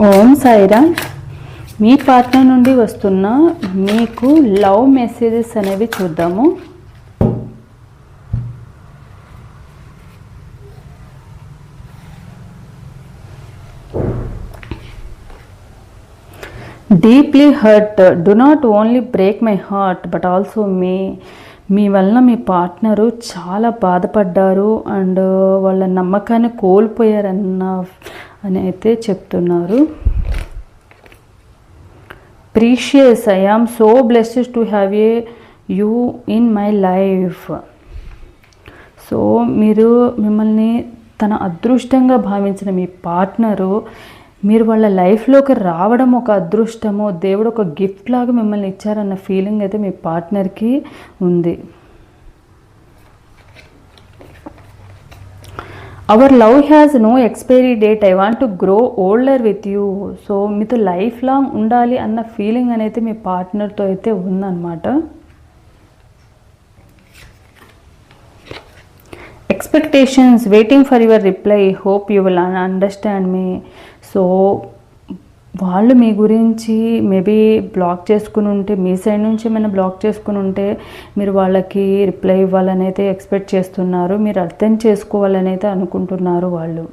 ఓం సాయిరామ్. మీ partner నుండి వస్తున్న మీకు లవ్ మెసేజెస్ అనేవి చూద్దాము. Deeply hurt, do not only break my heart but also మీ వలన మీ పార్ట్నరు చాలా బాధపడ్డారు అండ్ వాళ్ళ నమ్మకాన్ని అని అయితే చెప్తున్నారు. Precious, I am so blessed to have you in my life. So మిమ్మల్ని తన అదృష్టంగా భావించిన మీ పార్ట్నరు మీరు వాళ్ళ లైఫ్లోకి రావడం ఒక అదృష్టము, దేవుడు ఒక గిఫ్ట్ లాగా మిమ్మల్ని ఇచ్చారన్న ఫీలింగ్ అయితే మీ పార్ట్నర్కి ఉంది. Our love has no expiry date, I want to grow older with you. So మీతో లైఫ్ లాంగ్ ఉండాలి అన్న ఫీలింగ్ అనేది మీ పార్ట్నర్తో అయితే ఉందన్నమాట. Expectations, waiting for your reply, hope you will understand me. So వాళ్ళు మీ గురించి మేబీ బ్లాక్ చేసుకుని ఉంటే, మీ సైడ్ నుంచి ఏమైనా బ్లాక్ చేసుకుని ఉంటే మీరు వాళ్ళకి రిప్లై ఇవ్వాలని అయితే ఎక్స్పెక్ట్ చేస్తున్నారు, మీరు అర్థం చేసుకోవాలని అయితే అనుకుంటున్నారు వాళ్ళు.